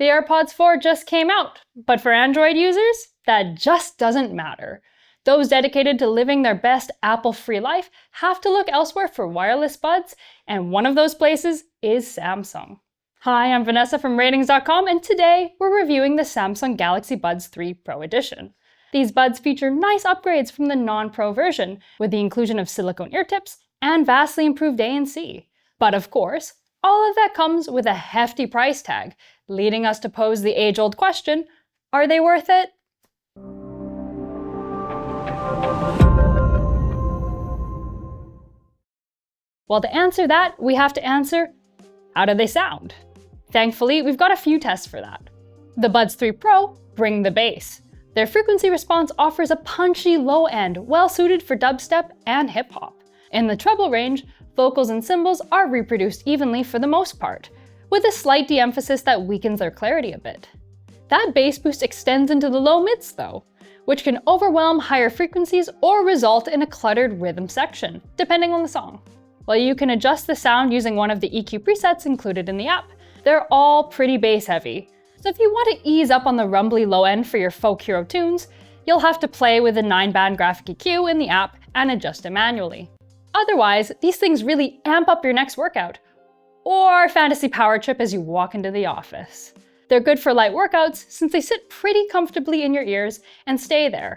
The AirPods 4 just came out, but for Android users, that just doesn't matter. Those dedicated to living their best Apple-free life have to look elsewhere for wireless buds, and one of those places is Samsung. Hi, I'm Vanessa from Rtings.com, and today we're reviewing the Samsung Galaxy Buds 3 Pro Edition. These buds feature nice upgrades from the non-Pro version, with the inclusion of silicone ear tips and vastly improved ANC. But of course, all of that comes with a hefty price tag, leading us to pose the age-old question, are they worth it? Well, to answer that, we have to answer, how do they sound? Thankfully, we've got a few tests for that. The Buds 3 Pro bring the bass. Their frequency response offers a punchy low end, well-suited for dubstep and hip-hop. In the treble range, vocals and cymbals are reproduced evenly for the most part, with a slight de-emphasis that weakens their clarity a bit. That bass boost extends into the low mids though, which can overwhelm higher frequencies or result in a cluttered rhythm section, depending on the song. While you can adjust the sound using one of the EQ presets included in the app, they're all pretty bass heavy. So if you want to ease up on the rumbly low end for your folk hero tunes, you'll have to play with the 9-band graphic EQ in the app and adjust it manually. Otherwise, these things really amp up your next workout, or fantasy power trip as you walk into the office. They're good for light workouts since they sit pretty comfortably in your ears and stay there,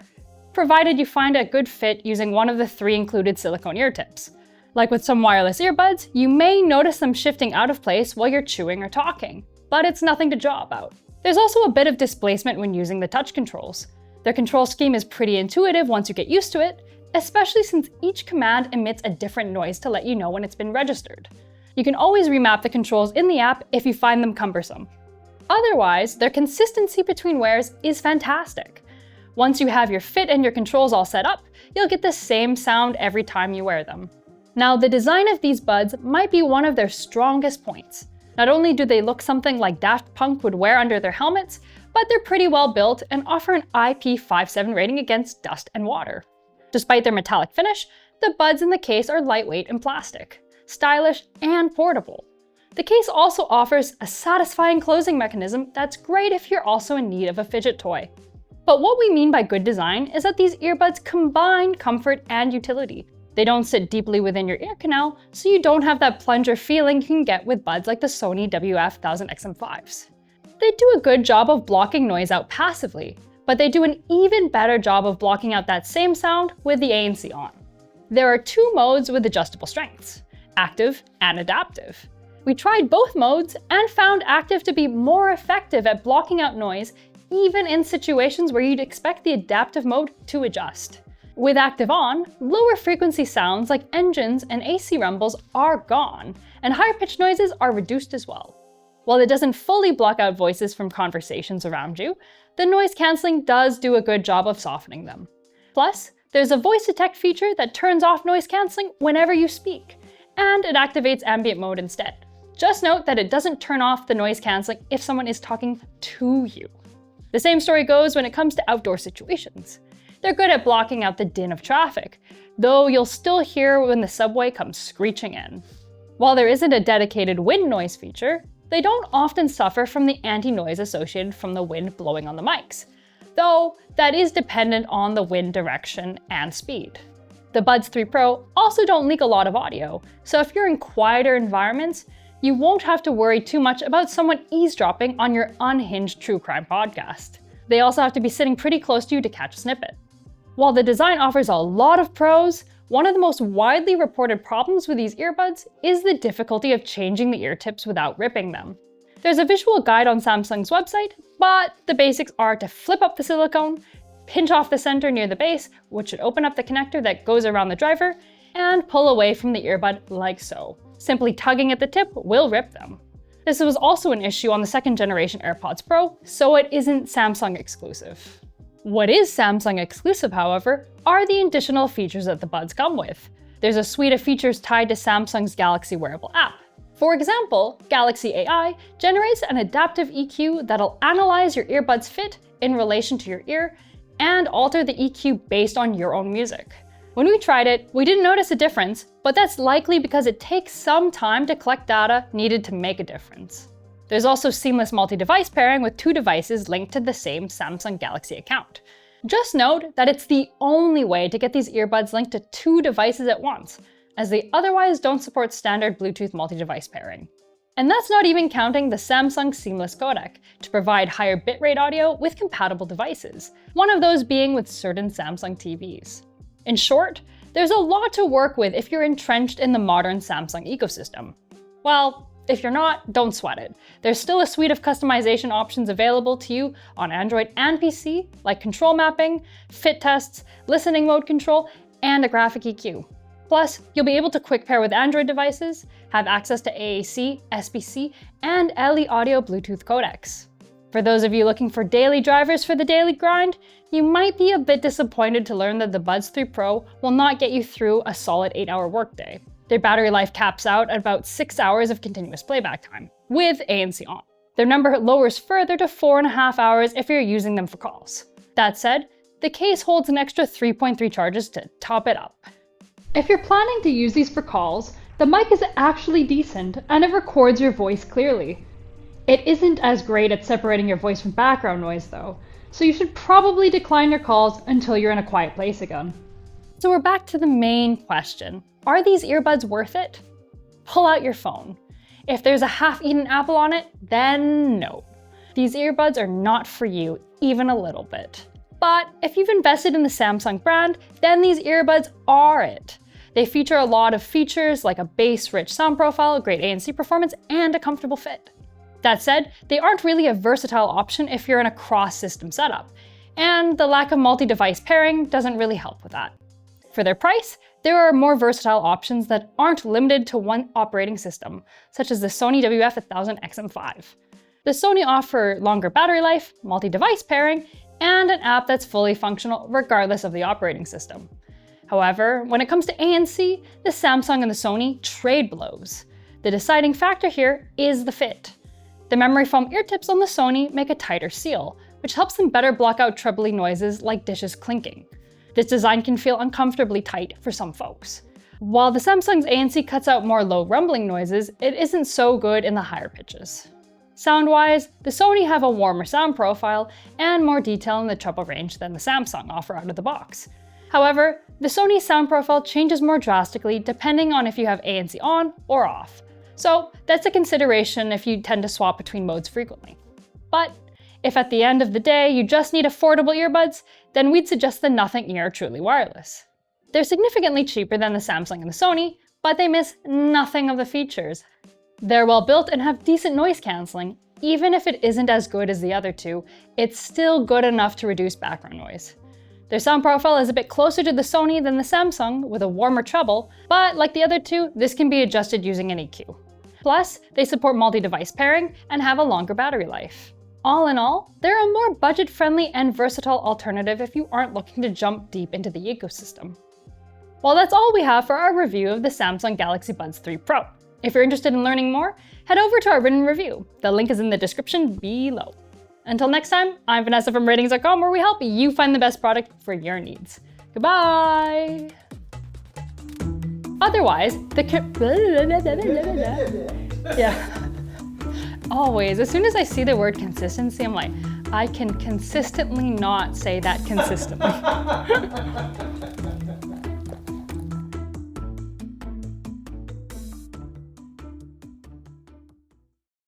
provided you find a good fit using one of the 3 included silicone ear tips. Like with some wireless earbuds, you may notice them shifting out of place while you're chewing or talking, but it's nothing to jaw about. There's also a bit of displacement when using the touch controls. Their control scheme is pretty intuitive once you get used to it, especially since each command emits a different noise to let you know when it's been registered. You can always remap the controls in the app if you find them cumbersome. Otherwise, their consistency between wears is fantastic. Once you have your fit and your controls all set up, you'll get the same sound every time you wear them. Now, the design of these buds might be one of their strongest points. Not only do they look something like Daft Punk would wear under their helmets, but they're pretty well built and offer an IP57 rating against dust and water. Despite their metallic finish, the buds in the case are lightweight and plastic, stylish and portable. The case also offers a satisfying closing mechanism that's great if you're also in need of a fidget toy. But what we mean by good design is that these earbuds combine comfort and utility. They don't sit deeply within your ear canal, so you don't have that plunger feeling you can get with buds like the Sony WF-1000XM5s. They do a good job of blocking noise out passively, but they do an even better job of blocking out that same sound with the ANC on. There are 2 modes with adjustable strengths, active and adaptive. We tried both modes and found active to be more effective at blocking out noise, even in situations where you'd expect the adaptive mode to adjust. With active on, lower frequency sounds like engines and AC rumbles are gone, and higher pitched noises are reduced as well. While it doesn't fully block out voices from conversations around you, the noise cancelling does do a good job of softening them. Plus, there's a voice detect feature that turns off noise cancelling whenever you speak, and it activates ambient mode instead. Just note that it doesn't turn off the noise cancelling if someone is talking to you. The same story goes when it comes to outdoor situations. They're good at blocking out the din of traffic, though you'll still hear when the subway comes screeching in. While there isn't a dedicated wind noise feature, they don't often suffer from the anti-noise associated from the wind blowing on the mics, though that is dependent on the wind direction and speed. The Buds 3 Pro also don't leak a lot of audio, so if you're in quieter environments, you won't have to worry too much about someone eavesdropping on your unhinged true crime podcast. They also have to be sitting pretty close to you to catch a snippet. While the design offers a lot of pros, one of the most widely reported problems with these earbuds is the difficulty of changing the ear tips without ripping them. There's a visual guide on Samsung's website, but the basics are to flip up the silicone, pinch off the center near the base, which should open up the connector that goes around the driver, and pull away from the earbud like so. Simply tugging at the tip will rip them. This was also an issue on the 2nd generation AirPods Pro, so it isn't Samsung exclusive. What is Samsung exclusive, however, are the additional features that the buds come with. There's a suite of features tied to Samsung's Galaxy wearable app. For example, Galaxy AI generates an adaptive EQ that'll analyze your earbuds fit in relation to your ear and alter the EQ based on your own music. When we tried it, we didn't notice a difference, but that's likely because it takes some time to collect data needed to make a difference. There's also seamless multi-device pairing with 2 devices linked to the same Samsung Galaxy account. Just note that it's the only way to get these earbuds linked to 2 devices at once, as they otherwise don't support standard Bluetooth multi-device pairing. And that's not even counting the Samsung Seamless codec to provide higher bitrate audio with compatible devices, one of those being with certain Samsung TVs. In short, there's a lot to work with if you're entrenched in the modern Samsung ecosystem. Well, if you're not, don't sweat it. There's still a suite of customization options available to you on Android and PC, like control mapping, fit tests, listening mode control, and a graphic EQ. Plus, you'll be able to quick pair with Android devices, have access to AAC, SBC, and LE Audio Bluetooth codecs. For those of you looking for daily drivers for the daily grind, you might be a bit disappointed to learn that the Buds 3 Pro will not get you through a solid 8-hour workday. Their battery life caps out at about 6 hours of continuous playback time, with ANC on. Their number lowers further to 4.5 hours if you're using them for calls. That said, the case holds an extra 3.3 charges to top it up. If you're planning to use these for calls, the mic is actually decent and it records your voice clearly. It isn't as great at separating your voice from background noise though, so you should probably decline your calls until you're in a quiet place again. So we're back to the main question. Are these earbuds worth it? Pull out your phone. If there's a half-eaten apple on it, then no. These earbuds are not for you, even a little bit. But if you've invested in the Samsung brand, then these earbuds are it. They feature a lot of features like a bass-rich sound profile, great ANC performance, and a comfortable fit. That said, they aren't really a versatile option if you're in a cross-system setup, and the lack of multi-device pairing doesn't really help with that. For their price, there are more versatile options that aren't limited to one operating system, such as the Sony WF-1000XM5. The Sony offer longer battery life, multi-device pairing, and an app that's fully functional regardless of the operating system. However, when it comes to ANC, the Samsung and the Sony trade blows. The deciding factor here is the fit. The memory foam ear tips on the Sony make a tighter seal, which helps them better block out trebly noises like dishes clinking. This design can feel uncomfortably tight for some folks. While the Samsung's ANC cuts out more low rumbling noises, it isn't so good in the higher pitches. Sound-wise, the Sony have a warmer sound profile and more detail in the treble range than the Samsung offer out of the box. However, the Sony sound profile changes more drastically depending on if you have ANC on or off. So that's a consideration if you tend to swap between modes frequently. But if at the end of the day you just need affordable earbuds, then we'd suggest the Nothing Ear Truly Wireless. They're significantly cheaper than the Samsung and the Sony, but they miss nothing of the features. They're well built and have decent noise cancelling. Even if it isn't as good as the other two, it's still good enough to reduce background noise. Their sound profile is a bit closer to the Sony than the Samsung, with a warmer treble, but like the other two, this can be adjusted using an EQ. Plus, they support multi-device pairing and have a longer battery life. All in all, they're a more budget-friendly and versatile alternative if you aren't looking to jump deep into the ecosystem. Well, that's all we have for our review of the Samsung Galaxy Buds 3 Pro. If you're interested in learning more, head over to our written review. The link is in the description below. Until next time, I'm Vanessa from Rtings.com, where we help you find the best product for your needs. Goodbye! Otherwise, always, as soon as I see the word consistency, I'm like, I can consistently not say that consistently.